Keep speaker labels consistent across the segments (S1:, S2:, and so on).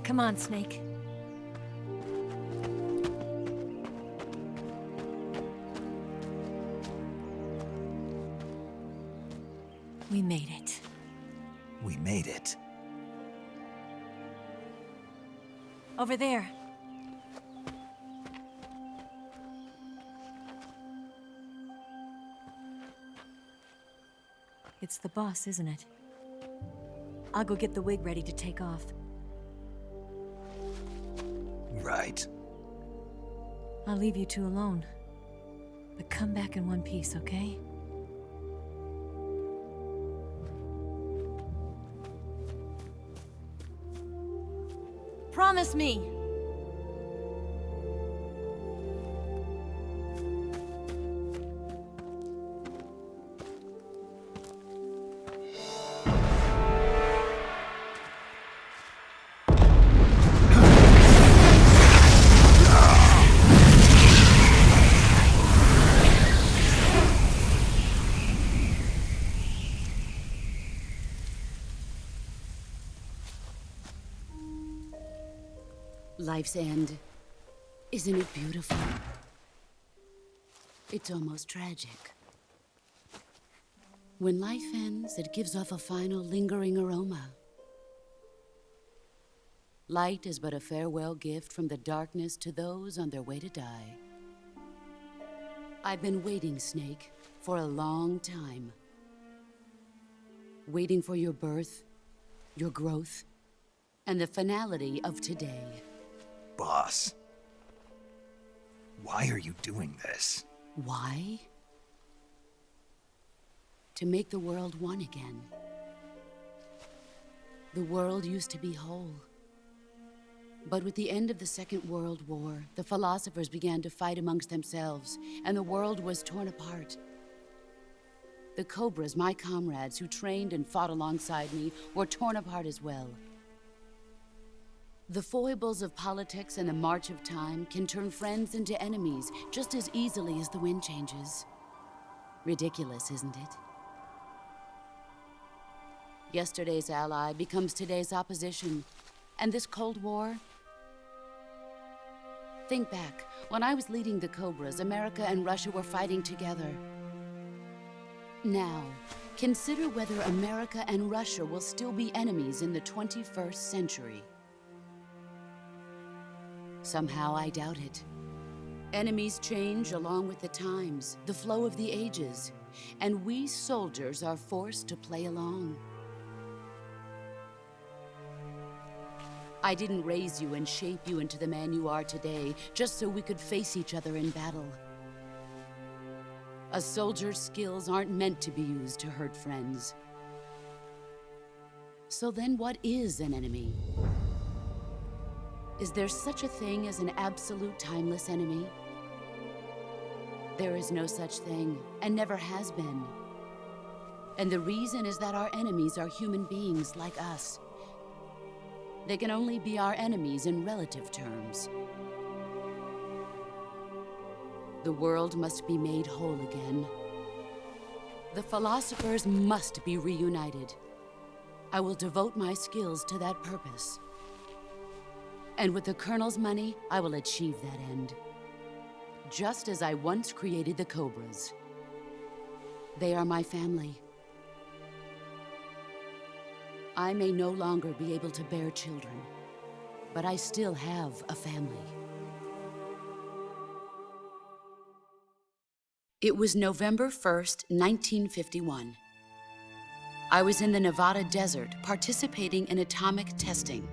S1: Come on, Snake. We made it.
S2: We made it.
S1: Over there. It's the boss, isn't it? I'll go get the wig ready to take off.
S2: Right.
S1: I'll leave you two alone. But come back in one piece, okay? Promise me!
S3: Life's end. Isn't it beautiful? It's almost tragic. When life ends, it gives off a final lingering aroma. Light is but a farewell gift from the darkness to those on their way to die. I've been waiting, Snake, for a long time. Waiting for your birth, your growth, and the finality of today.
S2: Boss. Why are you doing this?
S3: Why? To make the world one again. The world used to be whole. But with the end of the Second World War, the philosophers began to fight amongst themselves, and the world was torn apart. The Cobras, my comrades who trained and fought alongside me, were torn apart as well. The foibles of politics and the march of time can turn friends into enemies just as easily as the wind changes. Ridiculous, isn't it? Yesterday's ally becomes today's opposition, and this Cold War... Think back. When I was leading the Cobras, America and Russia were fighting together. Now, consider whether America and Russia will still be enemies in the 21st century. Somehow I doubt it. Enemies change along with the times, the flow of the ages, and we soldiers are forced to play along. I didn't raise you and shape you into the man you are today just so we could face each other in battle. A soldier's skills aren't meant to be used to hurt friends. So then what is an enemy? Is there such a thing as an absolute timeless enemy? There is no such thing, and never has been. And the reason is that our enemies are human beings like us. They can only be our enemies in relative terms. The world must be made whole again. The philosophers must be reunited. I will devote my skills to that purpose. And with the Colonel's money, I will achieve that end. Just as I once created the Cobras. They are my family. I may no longer be able to bear children, but I still have a family. It was November 1st, 1951. I was in the Nevada desert participating in atomic testing.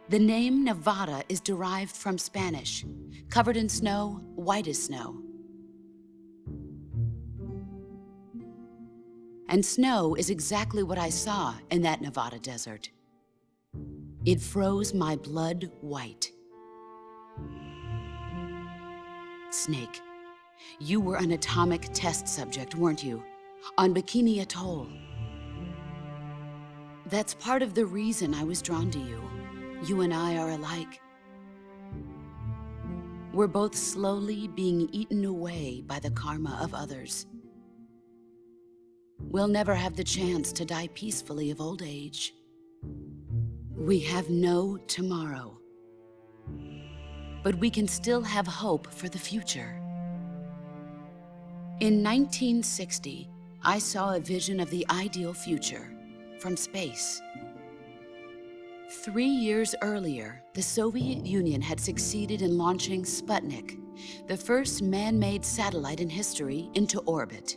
S3: The name Nevada is derived from Spanish, covered in snow, white as snow. And snow is exactly what I saw in that Nevada desert. It froze my blood white. Snake, you were an atomic test subject, weren't you? On Bikini Atoll. That's part of the reason I was drawn to you. You and I are alike. We're both slowly being eaten away by the karma of others. we'll never have the chance to die peacefully of old age. We have no tomorrow. But we can still have hope for the future. In 1960, I saw a vision of the ideal future from space. 3 years earlier, the Soviet Union had succeeded in launching Sputnik, the first man-made satellite in history, into orbit.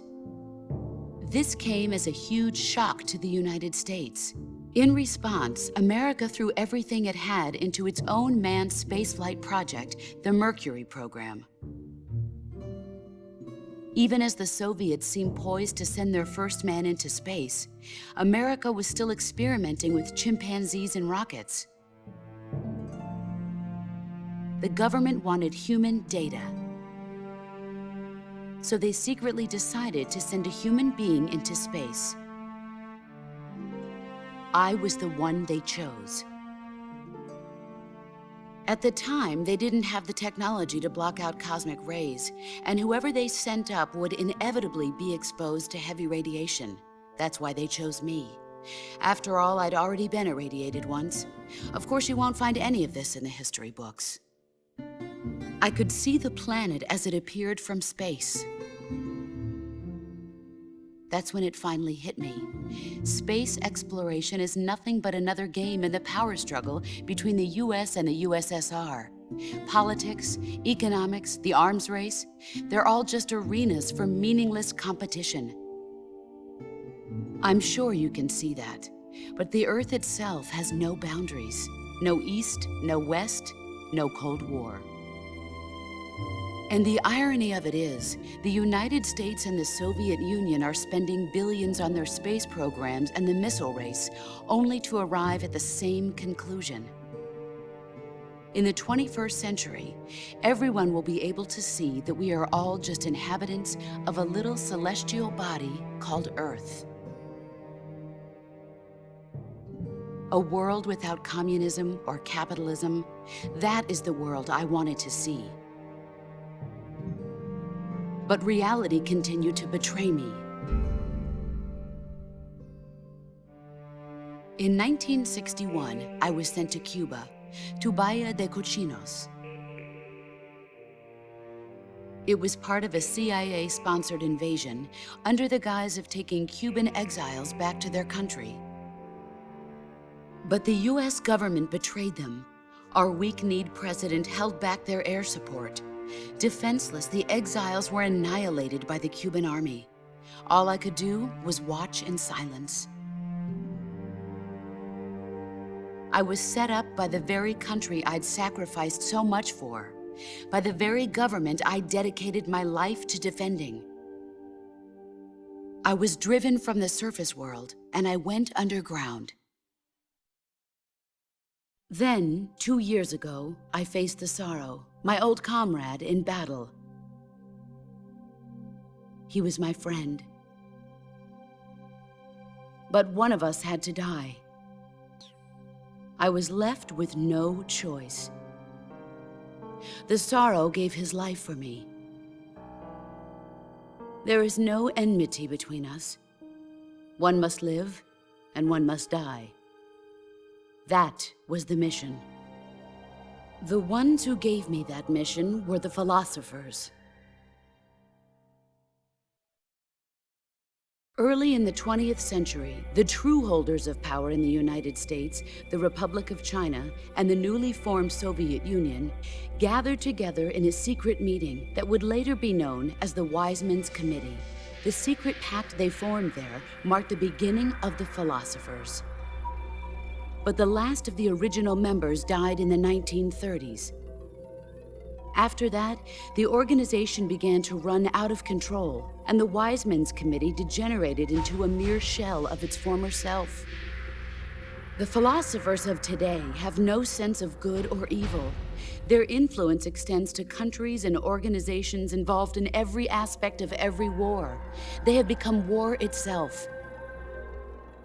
S3: This came as a huge shock to the United States. In response, America threw everything it had into its own manned spaceflight project, the Mercury program. Even as the Soviets seemed poised to send their first man into space, America was still experimenting with chimpanzees and rockets. The government wanted human data. So they secretly decided to send a human being into space. I was the one they chose. At the time, they didn't have the technology to block out cosmic rays, and whoever they sent up would inevitably be exposed to heavy radiation. That's why they chose me. After all, I'd already been irradiated once. Of course, you won't find any of this in the history books. I could see the planet as it appeared from space. That's when it finally hit me. Space exploration is nothing but another game in the power struggle between the US and the USSR. Politics, economics, the arms race, they're all just arenas for meaningless competition. I'm sure you can see that, but the Earth itself has no boundaries. No East, no West, no Cold War. And the irony of it is, the United States and the Soviet Union are spending billions on their space programs and the missile race, only to arrive at the same conclusion. In the 21st century, everyone will be able to see that we are all just inhabitants of a little celestial body called Earth. A world without communism or capitalism, that is the world I wanted to see. But reality continued to betray me. In 1961, I was sent to Cuba, to Bahia de Cochinos. It was part of a CIA-sponsored invasion under the guise of taking Cuban exiles back to their country. But the US government betrayed them. Our weak-kneed president held back their air support. Defenseless, the exiles were annihilated by the Cuban army. All I could do was watch in silence. I was set up by the very country I'd sacrificed so much for, by the very government I dedicated my life to defending. I was driven from the surface world, and I went underground. Then, 2 years ago, I faced the sorrow, my old comrade in battle. He was my friend. But one of us had to die. I was left with no choice. The sorrow gave his life for me. There is no enmity between us. One must live, and one must die. That was the mission. The ones who gave me that mission were the philosophers. Early in the 20th century, the true holders of power in the United States, the Republic of China, and the newly formed Soviet Union gathered together in a secret meeting that would later be known as the Wise Men's Committee. The secret pact they formed there marked the beginning of the philosophers. But the last of the original members died in the 1930s. After that, the organization began to run out of control, and the Wise Men's Committee degenerated into a mere shell of its former self. The philosophers of today have no sense of good or evil. Their influence extends to countries and organizations involved in every aspect of every war. They have become war itself.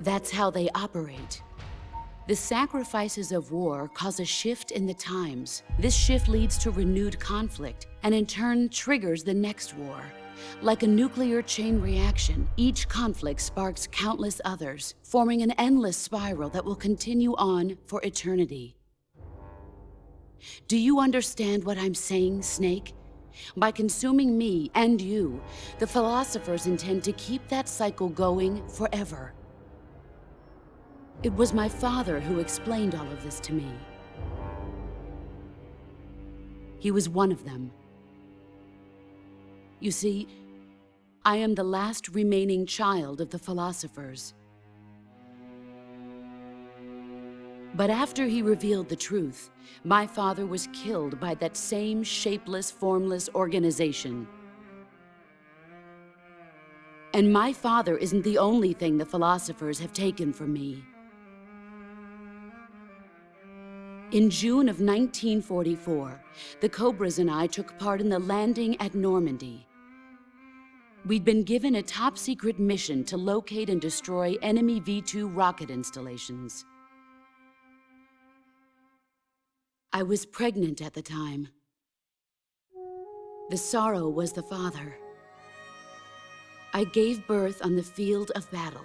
S3: That's how they operate. The sacrifices of war cause a shift in the times. This shift leads to renewed conflict, and in turn triggers the next war. Like a nuclear chain reaction, each conflict sparks countless others, forming an endless spiral that will continue on for eternity. Do you understand what I'm saying, Snake? By consuming me and you, the philosophers intend to keep that cycle going forever. It was my father who explained all of this to me. He was one of them. You see, I am the last remaining child of the philosophers. But after he revealed the truth, my father was killed by that same shapeless, formless organization. And my father isn't the only thing the philosophers have taken from me. In June of 1944, the Cobras and I took part in the landing at Normandy. We'd been given a top-secret mission to locate and destroy enemy V-2 rocket installations. I was pregnant at the time. The sorrow was the father. I gave birth on the field of battle.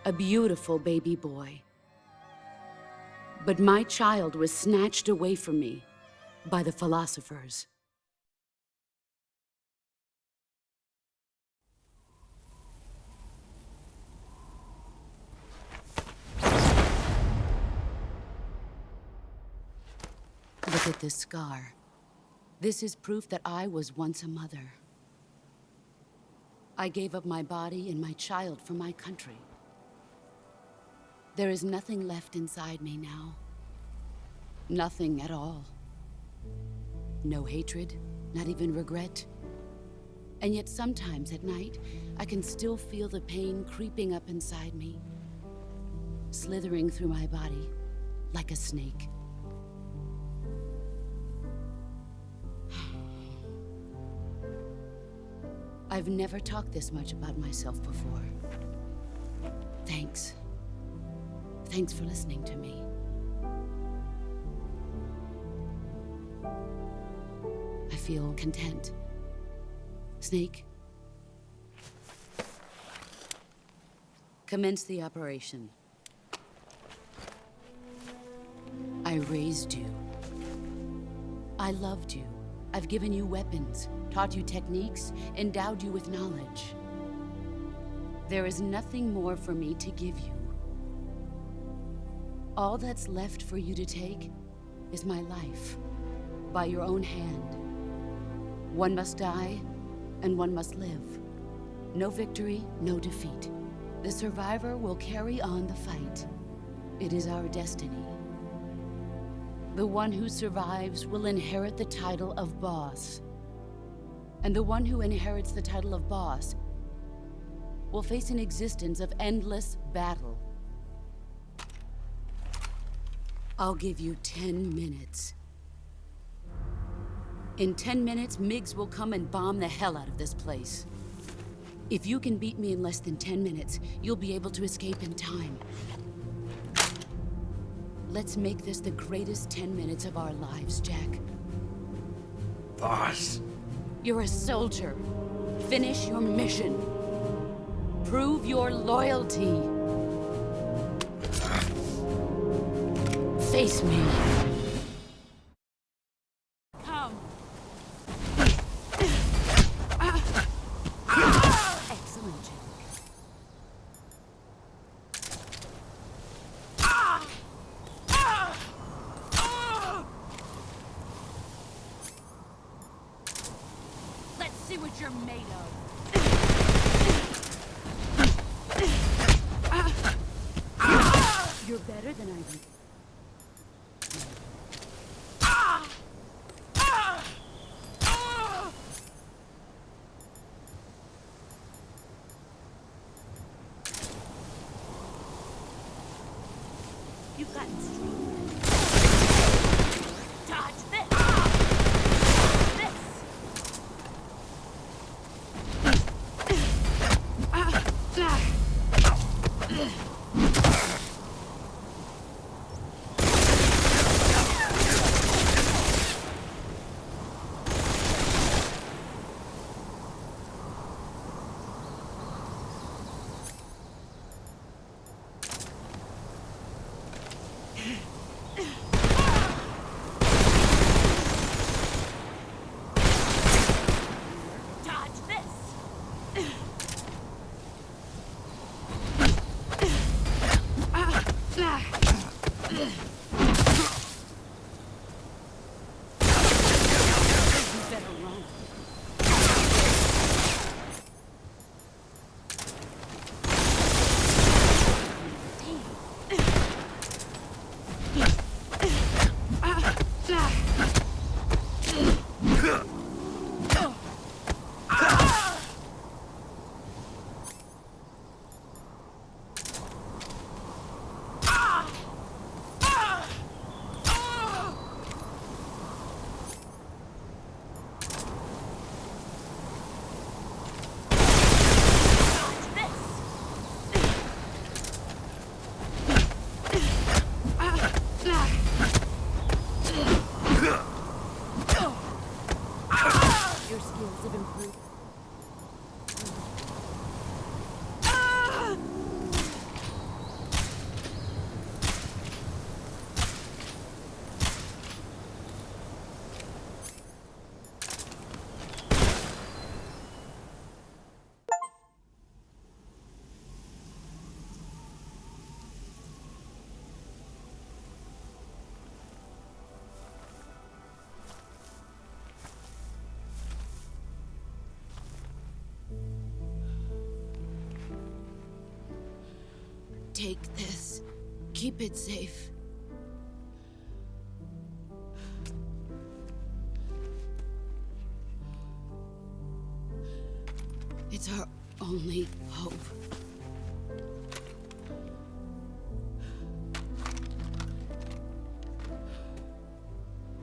S3: A beautiful baby boy. But my child was snatched away from me by the philosophers. Look at this scar. This is proof that I was once a mother. I gave up my body and my child for my country. There is nothing left inside me now. Nothing at all. No hatred, not even regret. And yet sometimes at night, I can still feel the pain creeping up inside me, slithering through my body like a snake. I've never talked this much about myself before. Thanks. Thanks for listening to me. I feel content. Snake? Commence the operation. I raised you. I loved you. I've given you weapons, taught you techniques, endowed you with knowledge. There is nothing more for me to give you. All that's left for you to take is my life, by your own hand. One must die, and one must live. No victory, no defeat. The survivor will carry on the fight. It is our destiny. The one who survives will inherit the title of boss. And the one who inherits the title of boss will face an existence of endless battle. I'll give you 10 minutes. In 10 minutes, MIGs will come and bomb the hell out of this place. If you can beat me in less than 10 minutes, you'll be able to escape in time. Let's make this the greatest 10 minutes of our lives, Jack.
S2: Boss.
S3: You're a soldier. Finish your mission. Prove your loyalty. Face me. Come. Excellent, Jack. Let's see what you're made of. You're better than I think. You've gotten stronger. Dodge this! better run. Your skills have improved. Take this. Keep it safe. It's our only hope.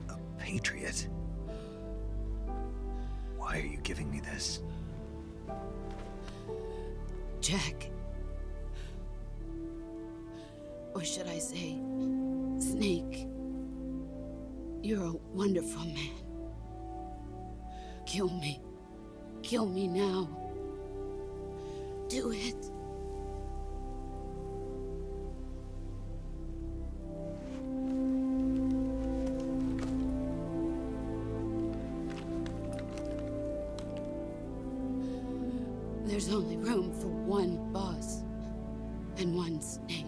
S2: A patriot? Why are you giving me this?
S3: Jack. Or should I say, Snake? You're a wonderful man. Kill me. Kill me now. Do it. There's only room for one boss and one Snake.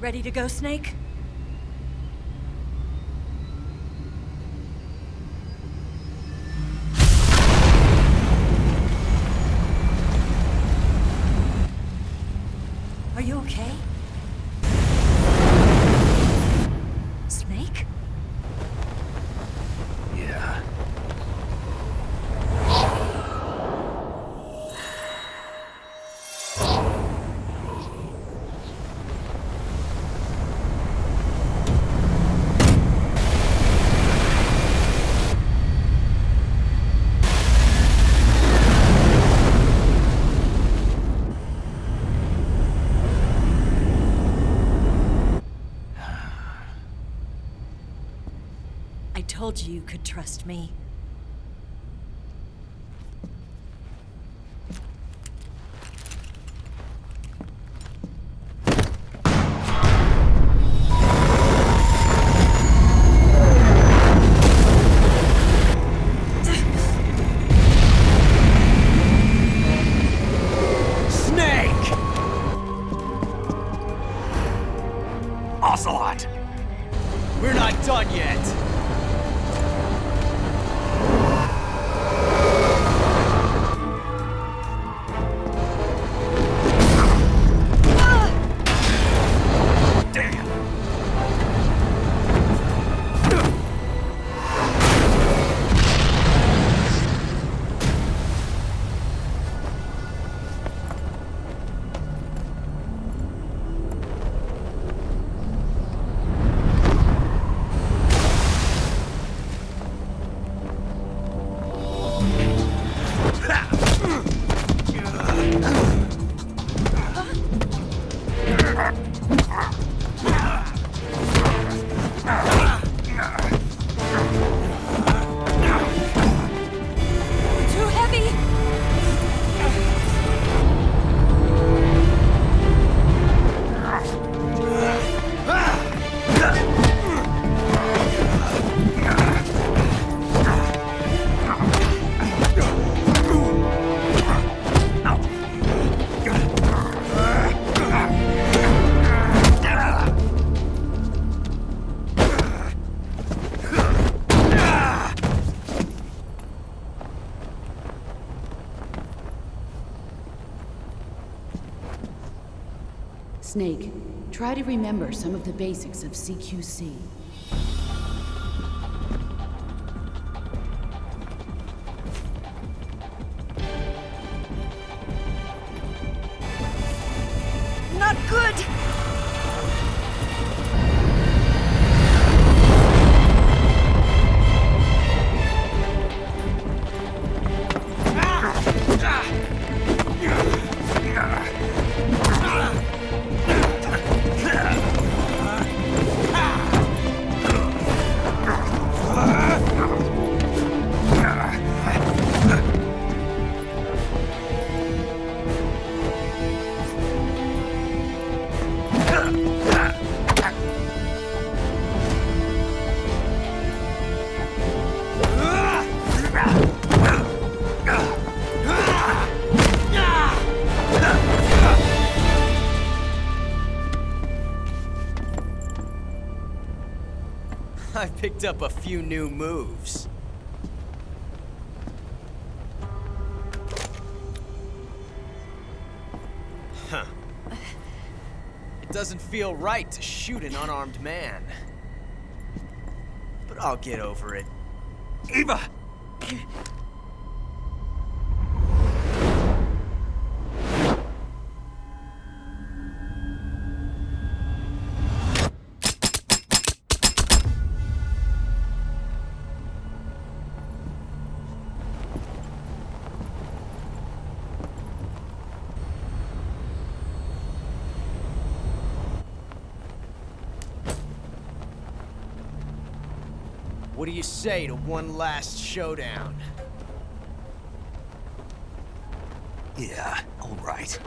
S1: Ready to go, Snake? Are you okay? Snake?
S2: Yeah.
S1: I told you you could trust me.
S2: Snake! Ocelot!
S4: We're not done yet!
S2: Damn!
S1: Too heavy!
S3: Snake, try to remember some of the basics of CQC.
S1: Not good!
S4: I picked up a few new moves. Huh. It doesn't feel right to shoot an unarmed man. But I'll get over it.
S2: Eva!
S4: What do you say to one last showdown?
S2: Yeah, all right.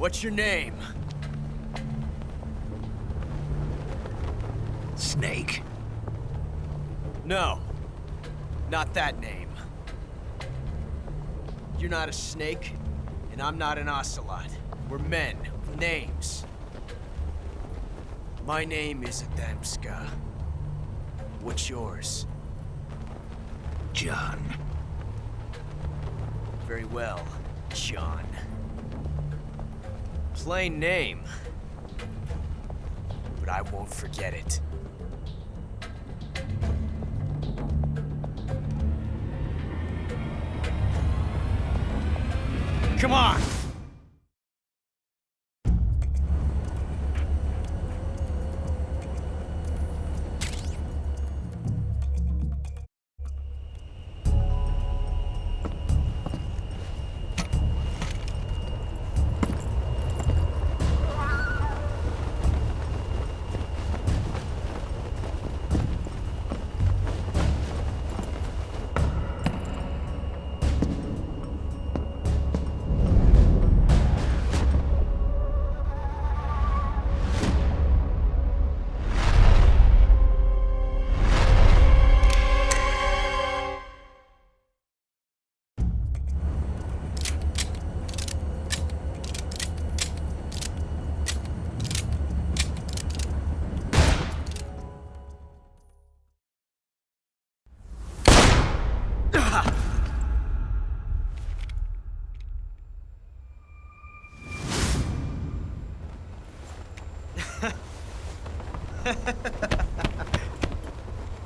S4: What's your name?
S2: Snake.
S4: No. Not that name. You're not a snake, and I'm not an ocelot. We're men with names. My name is Adamska. What's yours?
S2: John.
S4: Very well, John. Plain name. But I won't forget it. Come on!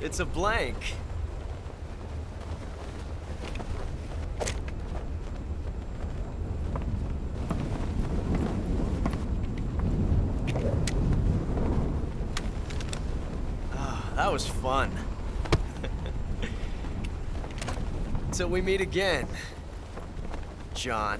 S4: It's a blank. Ah, that was fun. Till we meet again, John.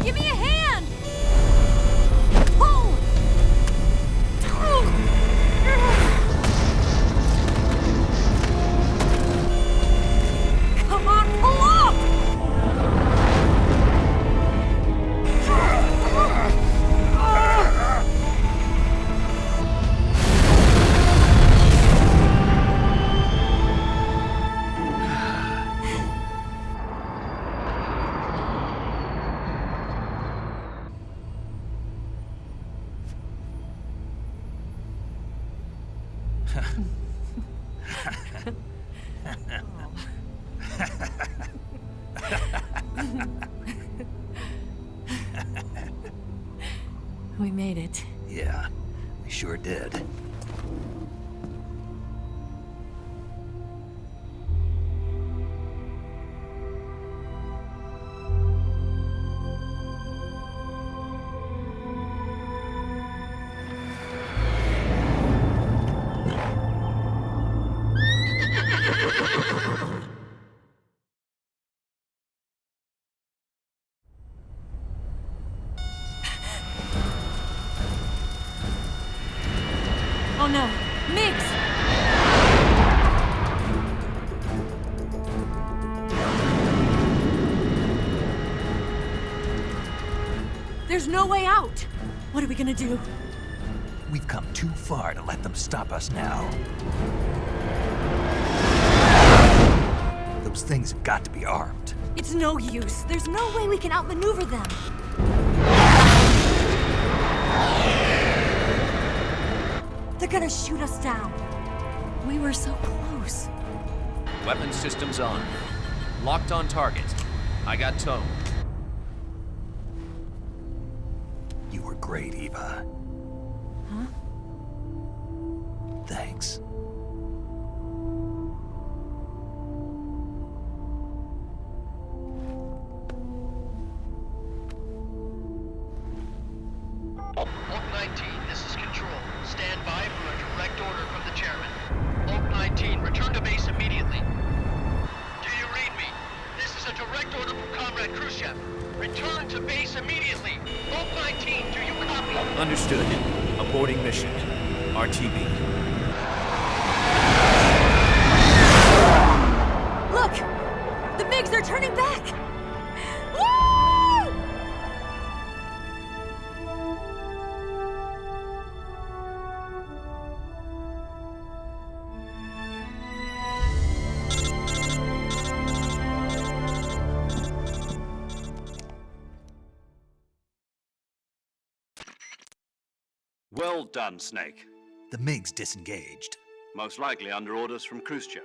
S1: Give me a hand! Pull! Come on, pull up! We made it.
S2: Yeah, we sure did.
S1: Oh no, Migs! There's no way out! What are we gonna do?
S2: We've come too far to let them stop us now. Those things have got to be armed.
S1: It's no use. There's no way we can outmaneuver them. They're gonna shoot us down. We were so close.
S5: Weapon systems on. Locked on target. I got towed.
S2: You were great, Eva.
S1: Huh?
S2: Thanks.
S6: Oak 19, this is Control. Stand by for a direct order from the chairman. Oak 19, return to base immediately. Do you read me?
S5: Understood. Aborting mission. RTB.
S1: Look! The MiGs are turning back! Woo!
S7: Well done, Snake.
S2: The MiGs disengaged.
S7: Most likely under orders from Khrushchev.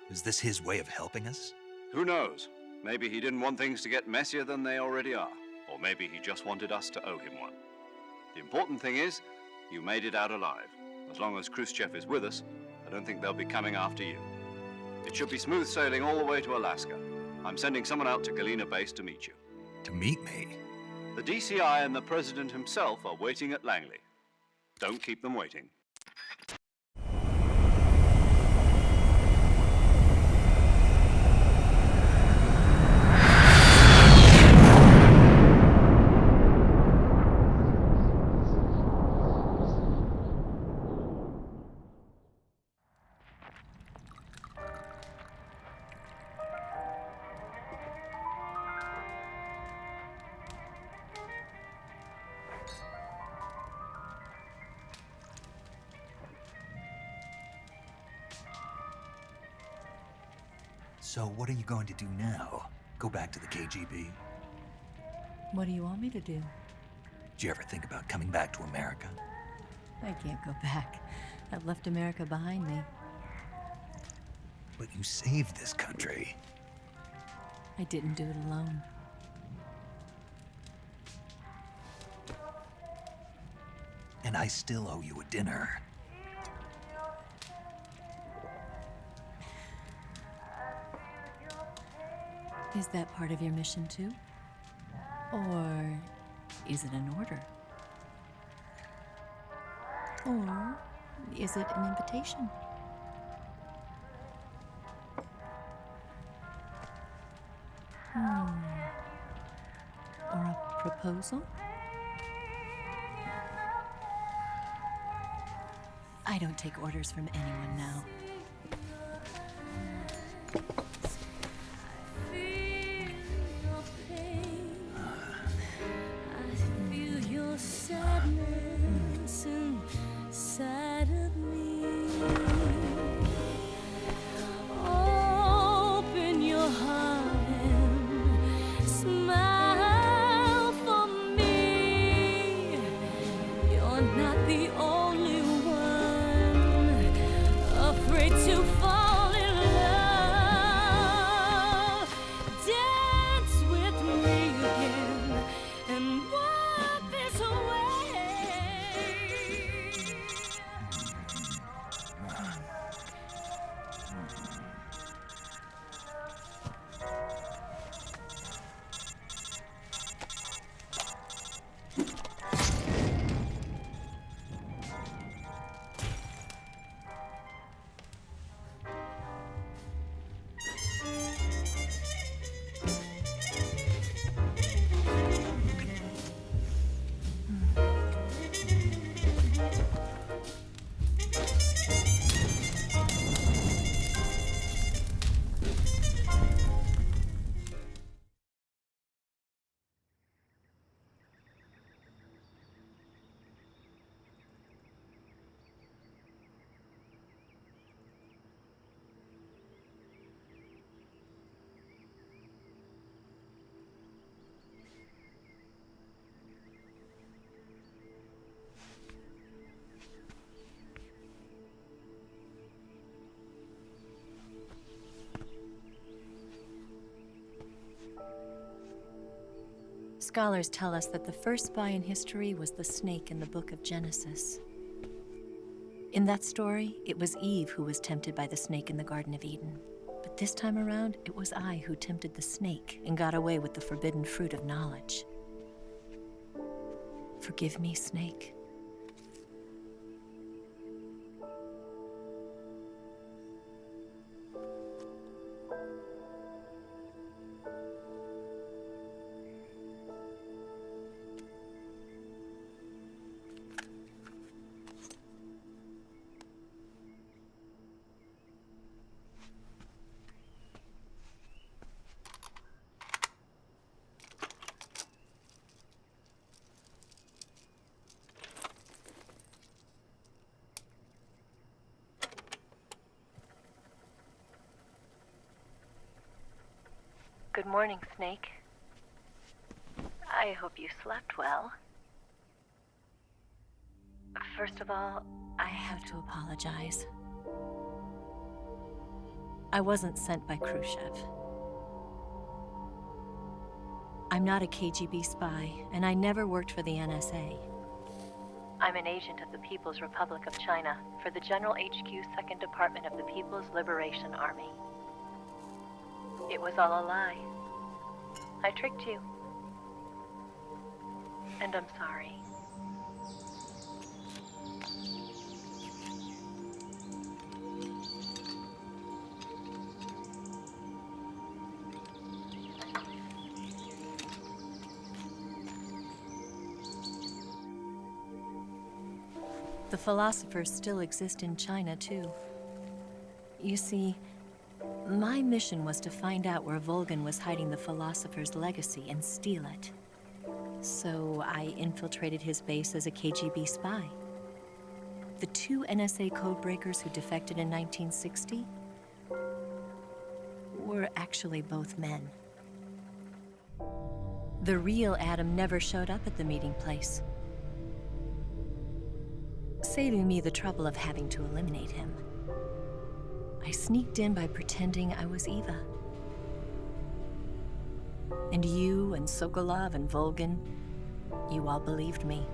S2: Is this his way of helping us?
S7: Who knows? Maybe he didn't want things to get messier than they already are. Or maybe he just wanted us to owe him one. The important thing is, you made it out alive. As long as Khrushchev is with us, I don't think they'll be coming after you. It should be smooth sailing all the way to Alaska. I'm sending someone out to Galena Base to meet you.
S2: To meet me?
S7: The DCI and the President himself are waiting at Langley. Don't keep them waiting.
S2: So what are you going to do now? Go back to the KGB?
S1: What do you want me to do?
S2: Did you ever think about coming back to America?
S1: I can't go back. I've left America behind me.
S2: But you saved this country.
S1: I didn't do it alone.
S2: And I still owe you a dinner.
S1: Is that part of your mission too? Or is it an order? Or is it an invitation? Or a proposal? I don't take orders from anyone now. Scholars tell us that the first spy in history was the snake in the book of Genesis. In that story, it was Eve who was tempted by the snake in the Garden of Eden. But this time around, it was I who tempted the snake and got away with the forbidden fruit of knowledge. Forgive me, snake. Good morning, Snake. I hope you slept well. First of all, I have to apologize. I wasn't sent by Khrushchev. I'm not a KGB spy, and I never worked for the NSA. I'm an agent of the People's Republic of China for the General HQ 2nd Department of the People's Liberation Army. It was all a lie. I tricked you. And I'm sorry. The philosophers still exist in China, too. You see, my mission was to find out where Volgin was hiding the philosopher's legacy and steal it. So I infiltrated his base as a KGB spy. The 2 NSA codebreakers who defected in 1960 were actually both men. The real Adam never showed up at the meeting place, saving me the trouble of having to eliminate him. I sneaked in by pretending I was Eva. And you and Sokolov and Volgin, you all believed me.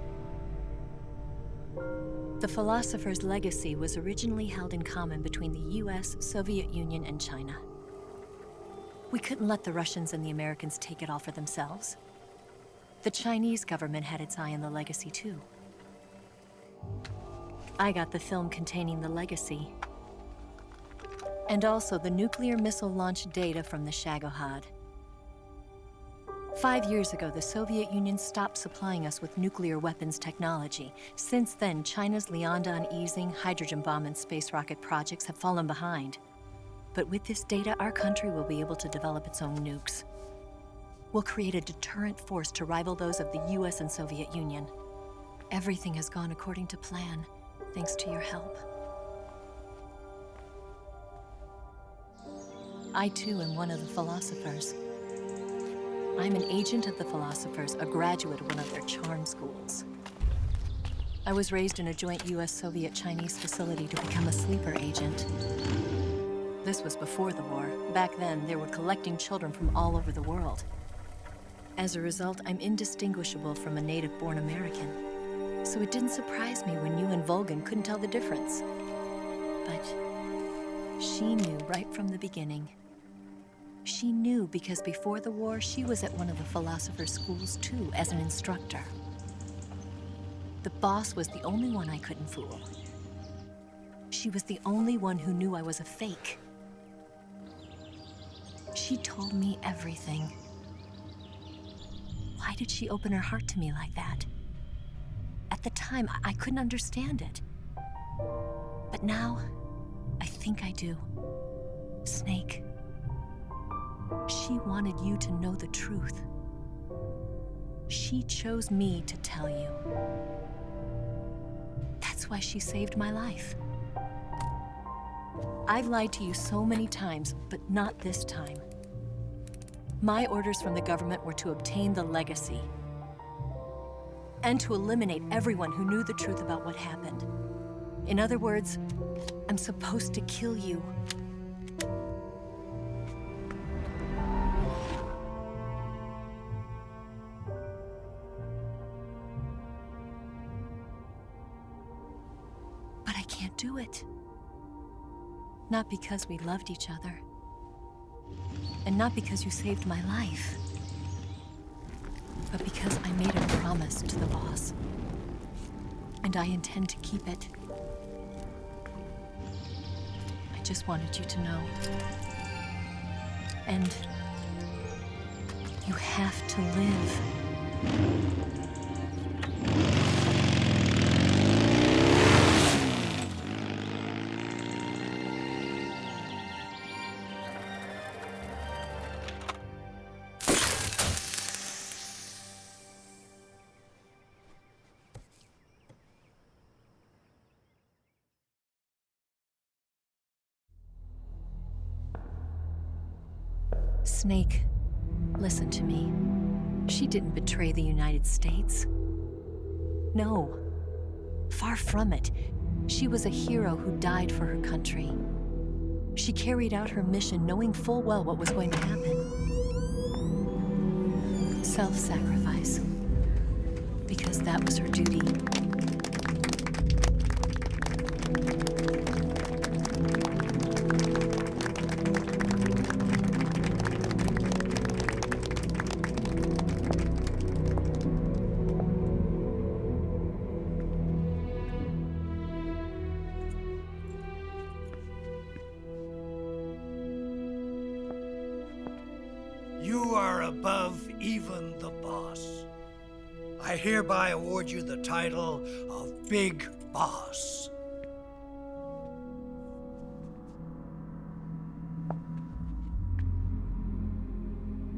S1: The philosopher's legacy was originally held in common between the US, Soviet Union, and China. We couldn't let the Russians and the Americans take it all for themselves. The Chinese government had its eye on the legacy, too. I got the film containing the legacy, and also the nuclear missile launch data from the Shagohod. 5 years ago, the Soviet Union stopped supplying us with nuclear weapons technology. Since then, China's Liaodong easing, hydrogen bomb, and space rocket projects have fallen behind. But with this data, our country will be able to develop its own nukes. We'll create a deterrent force to rival those of the US and Soviet Union. Everything has gone according to plan, thanks to your help. I too am one of the philosophers. I'm an agent of the philosophers, a graduate of one of their charm schools. I was raised in a joint US-Soviet-Chinese facility to become a sleeper agent. This was before the war. Back then, they were collecting children from all over the world. As a result, I'm indistinguishable from a native-born American. So it didn't surprise me when you and Volgin couldn't tell the difference. But she knew right from the beginning. She knew because before the war, she was at one of the philosopher's schools too, as an instructor. The boss was the only one I couldn't fool. She was the only one who knew I was a fake. She told me everything. Why did she open her heart to me like that? At the time, I couldn't understand it. But now, I think I do. Snake. She wanted you to know the truth. She chose me to tell you. That's why she saved my life. I've lied to you so many times, but not this time. My orders from the government were to obtain the legacy and to eliminate everyone who knew the truth about what happened. In other words, I'm supposed to kill you. But I can't do it. Not because we loved each other. And not because you saved my life. But because I made a promise to the boss. And I intend to keep it. I just wanted you to know. And you have to live. Snake, Listen to me. She didn't betray the United States. No. Far from it. She was a hero who died for her country. She carried out her mission knowing full well what was going to happen. Self-sacrifice. Because that was her duty.
S8: You are above even the boss. I hereby award you the title of Big Boss.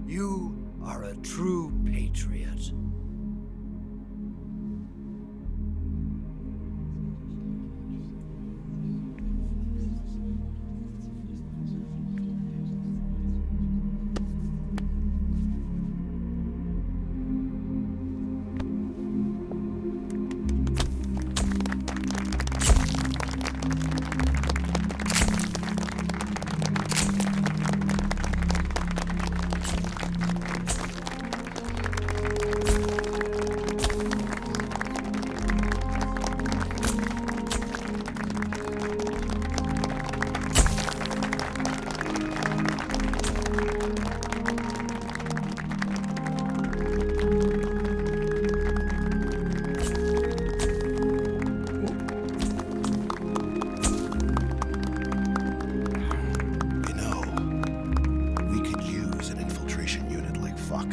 S8: You are a true patriot.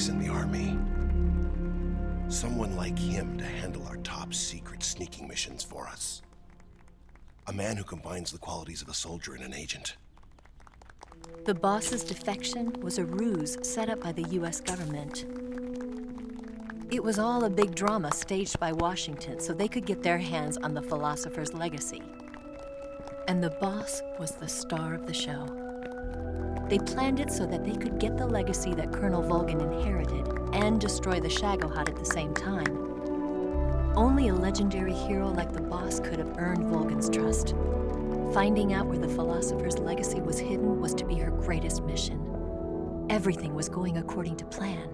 S9: In the Army. Someone like him to handle our top secret sneaking missions for us. A man who combines the qualities of a soldier and an agent.
S1: The boss's defection was a ruse set up by the US government. It was all a big drama staged by Washington so they could get their hands on the philosopher's legacy. And the boss was the star of the show. They planned it so that they could get the legacy that Colonel Volgin inherited and destroy the Shagohod at the same time. Only a legendary hero like the boss could have earned Volgin's trust. Finding out where the philosopher's legacy was hidden was to be her greatest mission. Everything was going according to plan.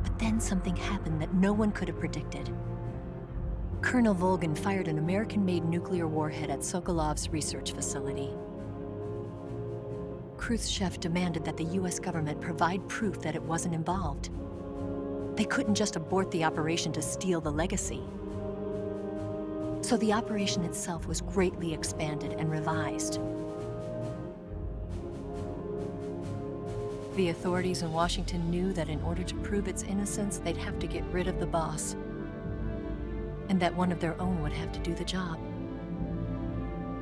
S1: But then something happened that no one could have predicted. Colonel Volgin fired an American-made nuclear warhead at Sokolov's research facility. Khrushchev demanded that the US government provide proof that it wasn't involved. They couldn't just abort the operation to steal the legacy. So the operation itself was greatly expanded and revised. The authorities in Washington knew that in order to prove its innocence, they'd have to get rid of the boss, and that one of their own would have to do the job.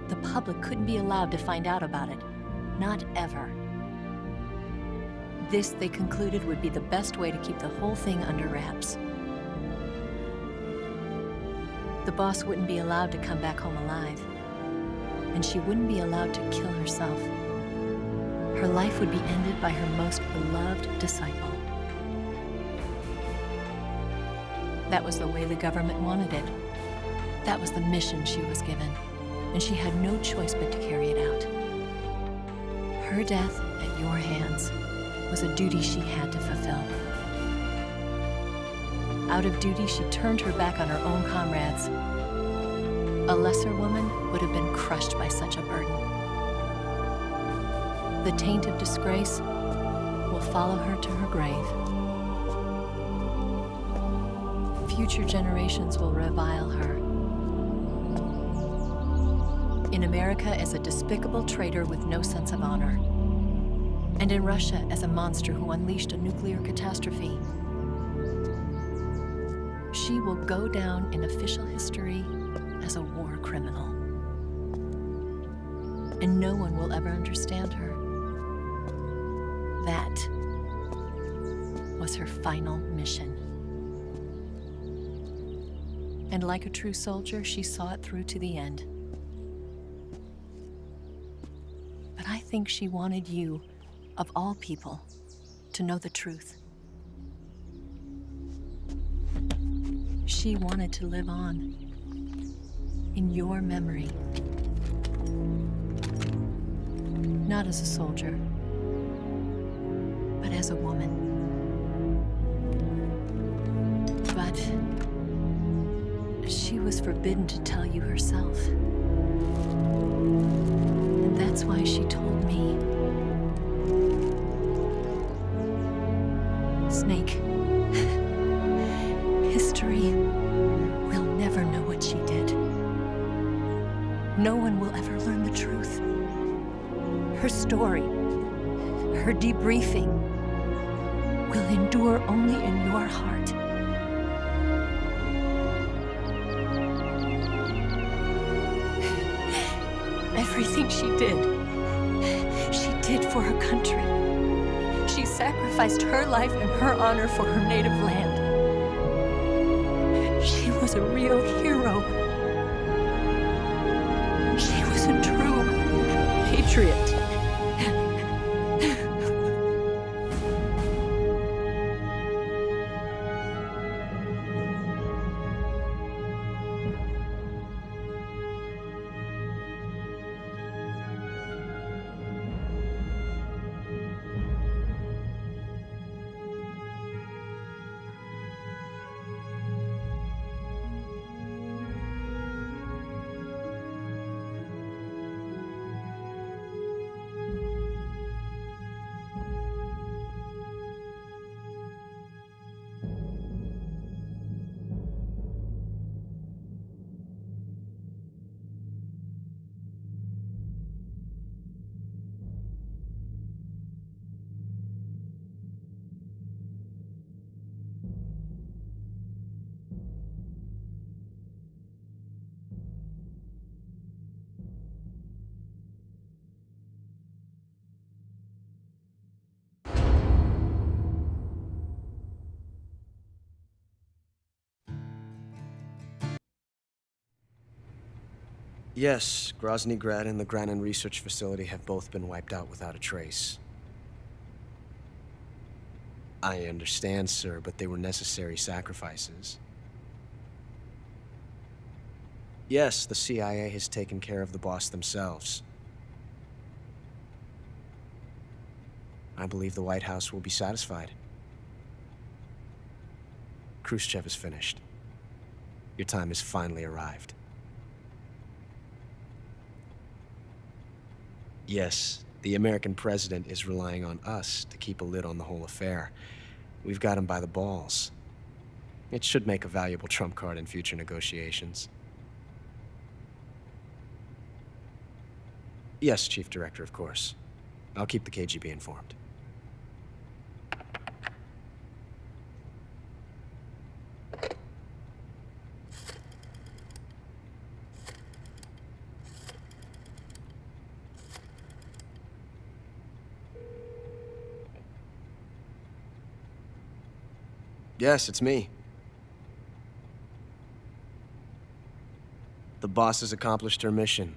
S1: The public couldn't be allowed to find out about it. Not ever. This, they concluded, would be the best way to keep the whole thing under wraps. The boss wouldn't be allowed to come back home alive, and she wouldn't be allowed to kill herself. Her life would be ended by her most beloved disciple. That was the way the government wanted it. That was the mission she was given, and she had no choice but to carry it out. Her death at your hands was a duty she had to fulfill. Out of duty, she turned her back on her own comrades. A lesser woman would have been crushed by such a burden. The taint of disgrace will follow her to her grave. Future generations will revile her. In America as a despicable traitor with no sense of honor. And in Russia as a monster who unleashed a nuclear catastrophe. She will go down in official history as a war criminal. And no one will ever understand her. That was her final mission. And like a true soldier, she saw it through to the end. But I think she wanted you, of all people, to know the truth. She wanted to live on, in your memory. Not as a soldier, but as a woman. But she was forbidden to tell you herself. And that's why she told me. Snake, history will never know what she did. No one will ever learn the truth. Her story, her debriefing, will endure only in your heart. Everything she did for her country. She sacrificed her life and her honor for her native land. She was a real hero. She was a true patriot.
S10: Yes, Grozny Grad and the Granin Research Facility have both been wiped out without a trace. I understand, sir, but they were necessary sacrifices. Yes, the CIA has taken care of the boss themselves. I believe the White House will be satisfied. Khrushchev is finished. Your time has finally arrived. Yes, the American president is relying on us to keep a lid on the whole affair. We've got him by the balls. It should make a valuable trump card in future negotiations. Yes, Chief Director, of course. I'll keep the KGB informed. Yes, it's me. The boss has accomplished her mission.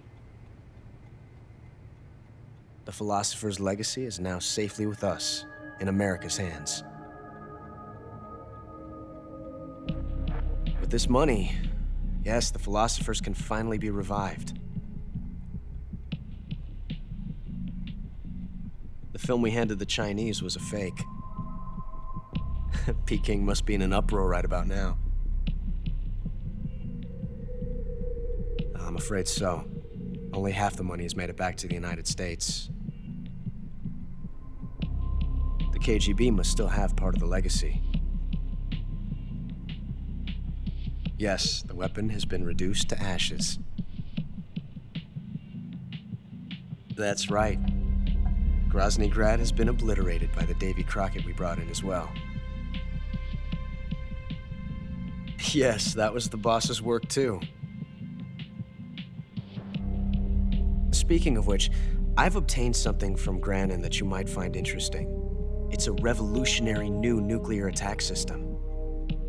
S10: The philosopher's legacy is now safely with us, in America's hands. With this money, yes, the philosophers can finally be revived. The film we handed the Chinese was a fake. Peking must be in an uproar right about now. I'm afraid so. Only half the money has made it back to the United States. The KGB must still have part of the legacy. Yes, the weapon has been reduced to ashes. That's right. Grozny Grad has been obliterated by the Davy Crockett we brought in as well. Yes, that was the boss's work too. Speaking of which, I've obtained something from Granin that you might find interesting. It's a revolutionary new nuclear attack system.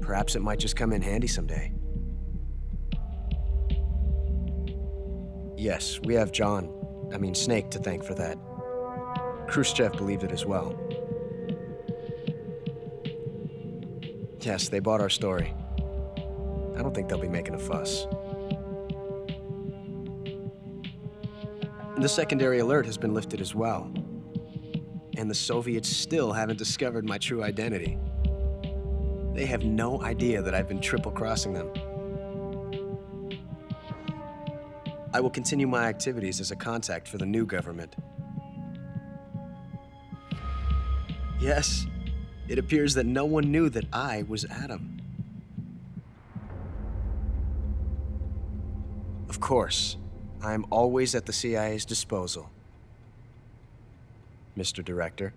S10: Perhaps it might just come in handy someday. Yes, we have Snake to thank for that. Khrushchev believed it as well. Yes, they bought our story. I don't think they'll be making a fuss. The secondary alert has been lifted as well. And the Soviets still haven't discovered my true identity. They have no idea that I've been triple-crossing them. I will continue my activities as a contact for the new government. Yes, it appears that no one knew that I was Adam. Of course, I'm always at the CIA's disposal, Mr. Director.